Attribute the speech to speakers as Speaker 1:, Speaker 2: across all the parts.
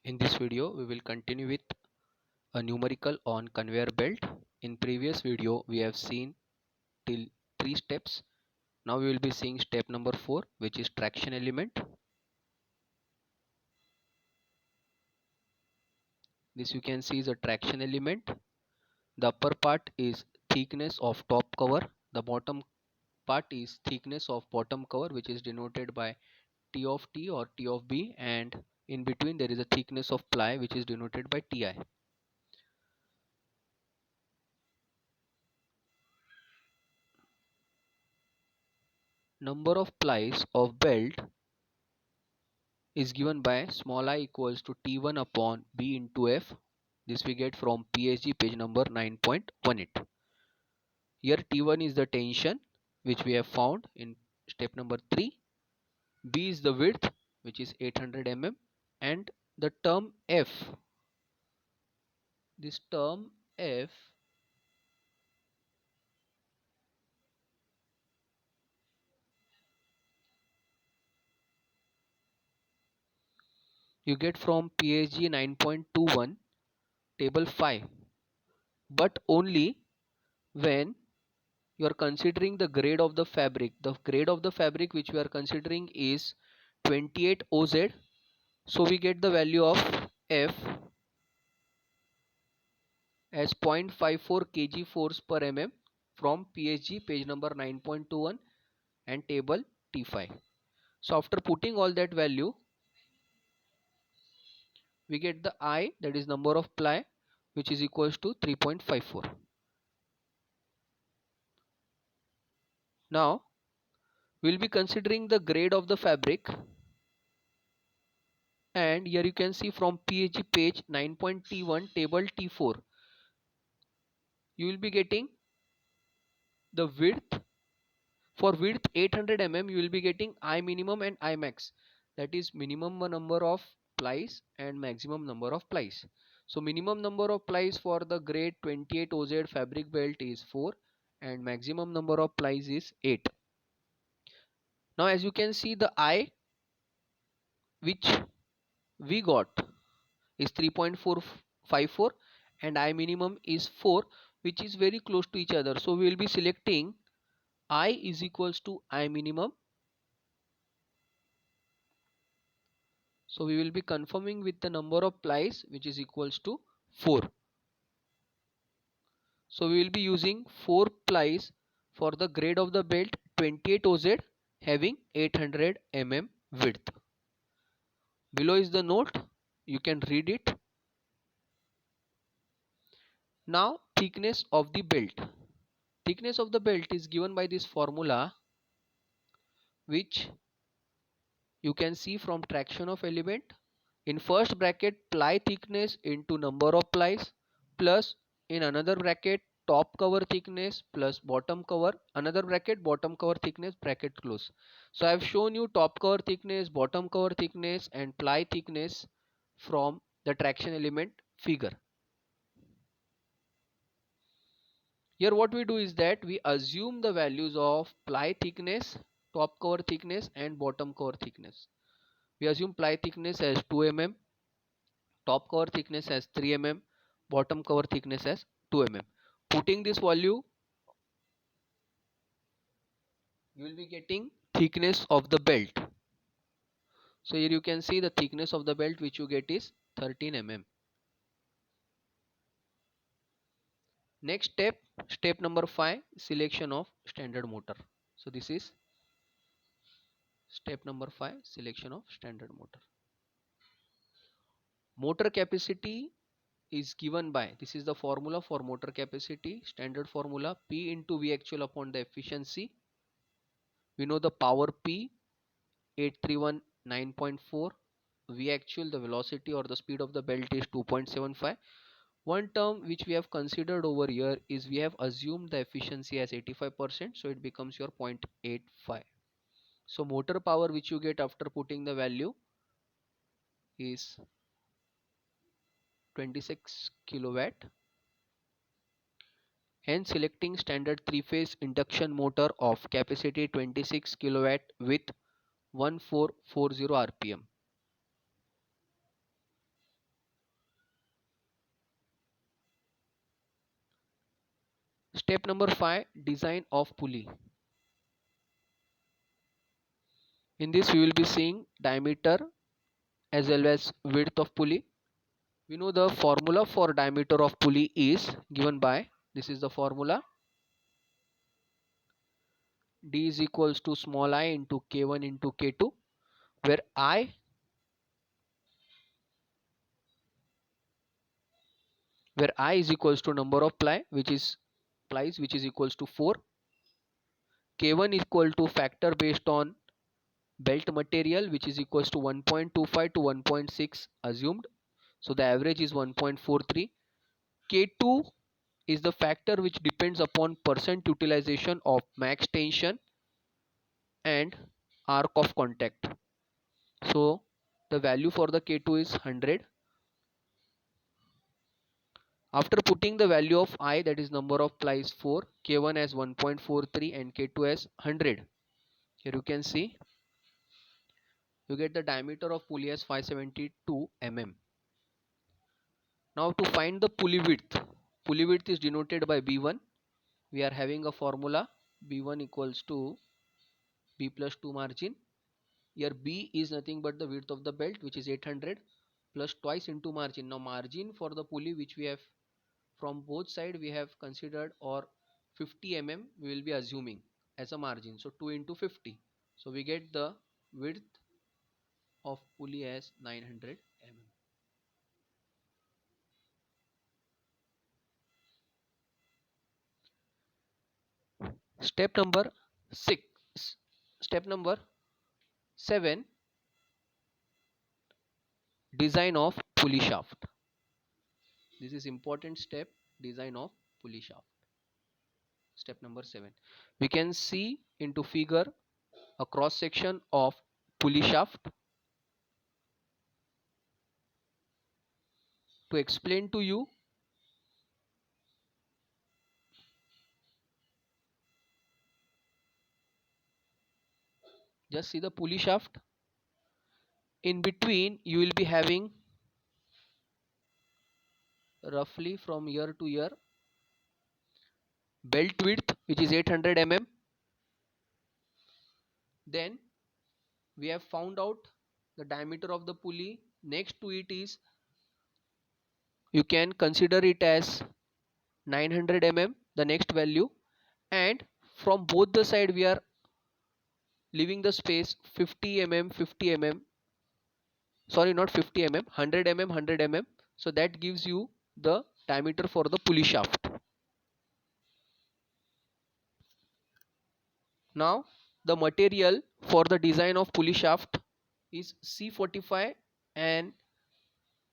Speaker 1: In this video, we will continue with a numerical on conveyor belt. In previous video, we have seen till 3 steps. Now we will be seeing step number 4, which is traction element. This you can see is a traction element. The upper part is thickness of top cover. The bottom part is thickness of bottom cover, which is denoted by T of T or T of B, and in between there is a thickness of ply, which is denoted by Ti. Number of plies of belt is given by small I equals to T1 upon B into F. This we get from PSG page number 9.18. Here T1 is the tension which we have found in step number 3. B is the width, which is 800 mm, and the term F. This term F you get from PSG 9.21 table 5, but only when you are considering the grade of the fabric. The grade of the fabric which we are considering is 28 OZ. So we get the value of F as 0.54 kg force per mm from PSG page number 9.21 and table T5. So after putting all that value, we get the I, that is number of ply, which is equals to 3.54. Now we'll be considering the grade of the fabric, and here you can see from PSG page 9.T1 table T4, you will be getting the width. For width 800 mm, you will be getting I minimum and I max, that is minimum number of plies and maximum number of plies. So minimum number of plies for the grade 28 OZ fabric belt is 4 and maximum number of plies is 8. Now as you can see, the I which we got is 3.454 and I minimum is 4, which is very close to each other. So we will be selecting I is equals to I minimum. So we will be confirming with the number of plies, which is equals to 4. So we will be using 4 plies for the grade of the belt 28 OZ having 800 mm width. Below is the note, you can read it. Now thickness of the belt. Thickness of the belt is given by this formula, which you can see from traction of element. In first bracket, ply thickness into number of plies, plus in another bracket top cover thickness plus bottom cover, another bracket bottom cover thickness, bracket close. So I have shown you top cover thickness, bottom cover thickness and ply thickness from the traction element figure. Here what we do is that we assume the values of ply thickness, top cover thickness and bottom cover thickness. We assume ply thickness as 2 mm, top cover thickness as 3 mm, bottom cover thickness as 2 mm. Putting this value, you will be getting thickness of the belt. So here you can see the thickness of the belt which you get is 13 mm. Next step, step number 5, selection of standard motor. So this is step number 5, selection of standard motor. Motor capacity is given by, this is the formula for motor capacity, standard formula, P into V actual upon the efficiency. We know the power P 8319.4, V actual, the velocity or the speed of the belt is 2.75. One term which we have considered over here is we have assumed the efficiency as 85%, so it becomes your 0.85. So motor power which you get after putting the value is 26 kilowatt. Hence selecting standard 3-phase induction motor of capacity 26 kilowatt with 1440 rpm. Step number 5, design of pulley. In this we will be seeing diameter as well as width of pulley. We know the formula for diameter of pulley is given by, this is the formula, D is equals to small I into K1 into K2, where I is equals to number of plies which is equals to 4. K1 is equal to factor based on belt material which is equals to 1.25 to 1.6 assumed. So the average is 1.43. K2 is the factor which depends upon percent utilization of max tension and arc of contact. So the value for the K2 is 100. After putting the value of I, that is number of plies 4, K1 as 1.43 and K2 as 100. Here you can see you get the diameter of pulley as 572 mm. Now to find the pulley width is denoted by B1. We are having a formula B1 equals to B plus 2 margin. Here B is nothing but the width of the belt which is 800 plus twice into margin. Now margin for the pulley which we have from both side we have considered, or 50 mm we will be assuming as a margin. So 2 into 50. So we get the width of pulley as 900 mm. Step number 6. Step number 7, design of pulley shaft. This is important step, design of pulley shaft. Step number 7. We can see into figure a cross section of pulley shaft. To explain to you, just see the pulley shaft. In between you will be having roughly from here to here belt width which is 800 mm. Then we have found out the diameter of the pulley. Next to it is, you can consider it as 900 mm, the next value, and from both the side we are leaving the space 50 mm 50 mm, sorry not 50 mm, 100 mm 100 mm. So that gives you the diameter for the pulley shaft. Now the material for the design of pulley shaft is C45 and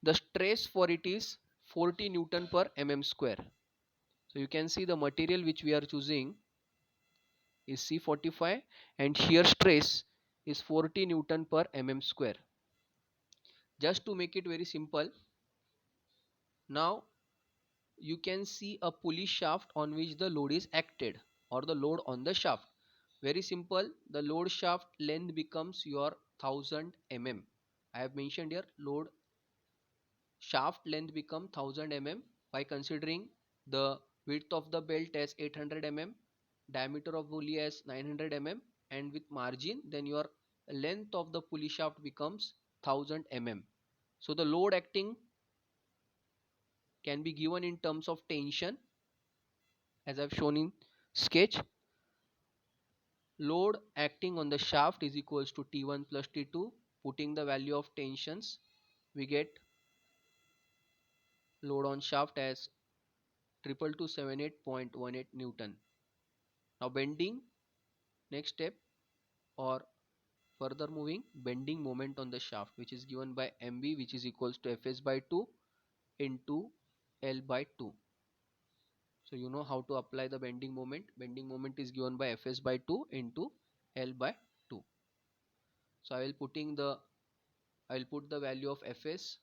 Speaker 1: the stress for it is 40 Newton per mm square. So you can see the material which we are choosing is C45 and shear stress is 40 Newton per mm square. Just to make it very simple, now you can see a pulley shaft on which the load is acted, or the load on the shaft. Very simple, the load shaft length becomes your 1000 mm. I have mentioned here load shaft length become 1000 mm by considering the width of the belt as 800 mm, diameter of pulley as 900 mm, and with margin, then your length of the pulley shaft becomes 1000 mm. So the load acting can be given in terms of tension as I've shown in sketch. Load acting on the shaft is equals to T1 plus T2. Putting the value of tensions, we get load on shaft as 2278.18 Newton. Now bending, next step, or further moving, bending moment on the shaft which is given by MB which is equals to Fs by 2 into L by 2. So you know how to apply the bending moment. Bending moment is given by Fs by 2 into L by 2. So I will put the value of Fs,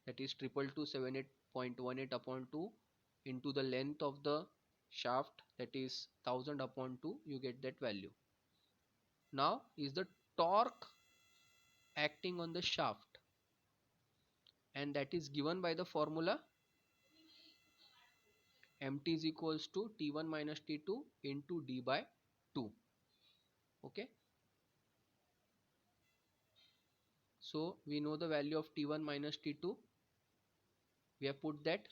Speaker 1: that is 2278.18 upon 2 into the length of the shaft, that is 1000 upon 2. You get that value. Now is the torque acting on the shaft, and that is given by the formula mt is equals to T1 minus T2 into d by 2. Okay, so we know the value of T1 minus T2. We have put that.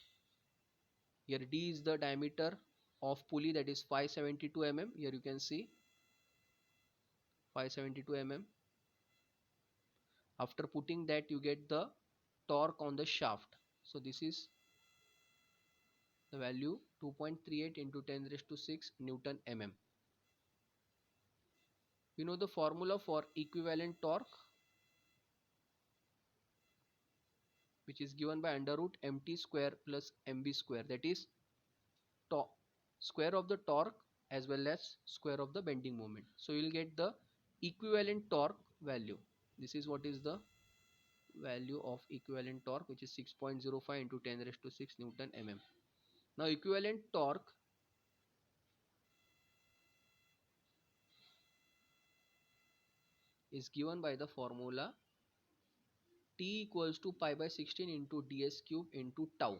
Speaker 1: Here d is the diameter of pulley, that is 572 mm. Here you can see 572 mm. After putting that, you get the torque on the shaft. So this is the value 2.38 into 10 raised to 6 Newton mm. We know the formula for equivalent torque, which is given by under root mt square plus mb square, that is square of the torque as well as square of the bending moment. So you will get the equivalent torque value. This is what is the value of equivalent torque, which is 6.05 into 10 raised to 6 Newton mm. Now equivalent torque is given by the formula T equals to pi by 16 into ds cube into tau.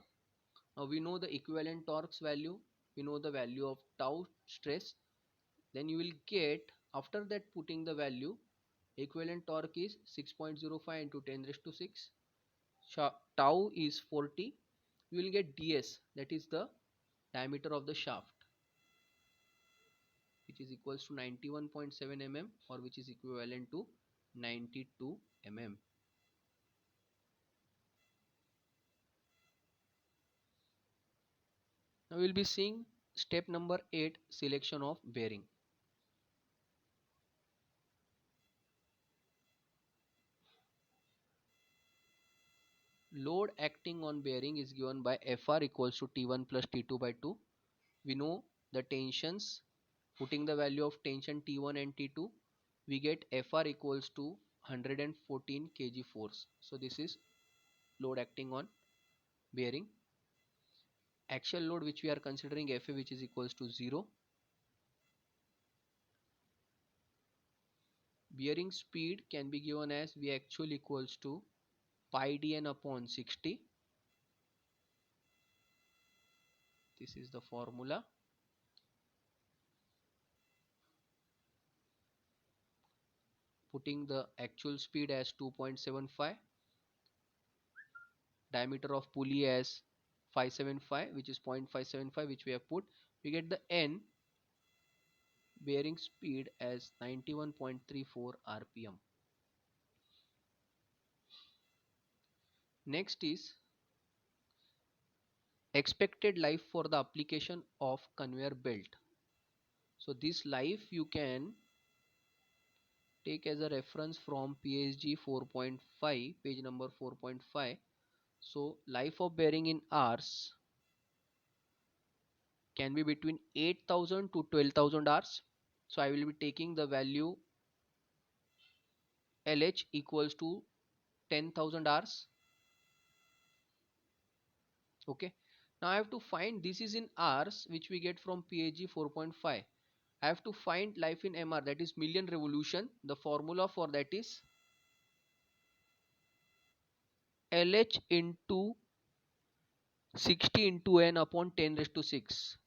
Speaker 1: Now we know the equivalent torque's value, we know the value of tau stress. Then you will get, after that putting the value, equivalent torque is 6.05 into 10 raised to 6. Tau is 40. You will get ds, that is the diameter of the shaft, which is equals to 91.7 mm, or which is equivalent to 92 mm. Now we will be seeing step number 8, selection of bearing. Load acting on bearing is given by Fr equals to T1 plus T2 by 2. We know the tensions. Putting the value of tension T1 and T2, we get Fr equals to 114 kg force. So this is load acting on bearing. Axial load, which we are considering Fa, which is equals to 0. Bearing speed can be given as V actual equals to pi dn upon 60. This is the formula. Putting the actual speed as 2.75, diameter of pulley as 575, which is 0.575, which we have put, we get the n bearing speed as 91.34 rpm. Next is expected life for the application of conveyor belt. So this life you can take as a reference from PSG 4.5, page number 4.5. So life of bearing in hours can be between 8,000 to 12,000 hours. So I will be taking the value LH equals to 10,000 hours. Okay. Now I have to find, this is in hours, which we get from PAG 4.5. I have to find life in MR, that is million revolution. The formula for that is LH into 60 into n upon 10 raised to 6.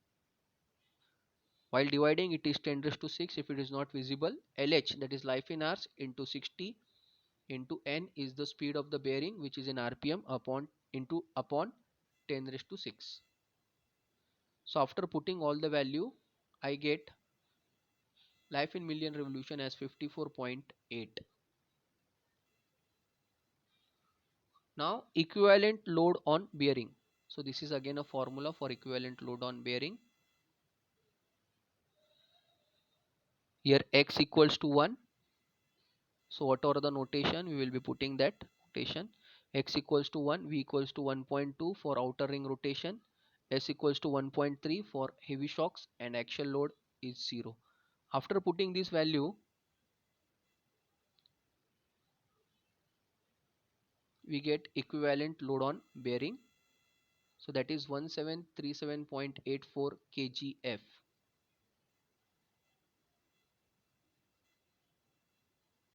Speaker 1: While dividing, it is 10 raised to 6 if it is not visible. LH, that is life in hours, into 60 into n is the speed of the bearing, which is in rpm, upon 10 raised to 6. So after putting all the value, I get life in million revolution as 54.8. Now equivalent load on bearing. So this is again a formula for equivalent load on bearing. Here x equals to 1. So whatever the notation, we will be putting that notation. X equals to 1, V equals to 1.2 for outer ring rotation, S equals to 1.3 for heavy shocks, and axial load is 0. After putting this value, we get equivalent load on bearing. So that is 1737.84 kgf.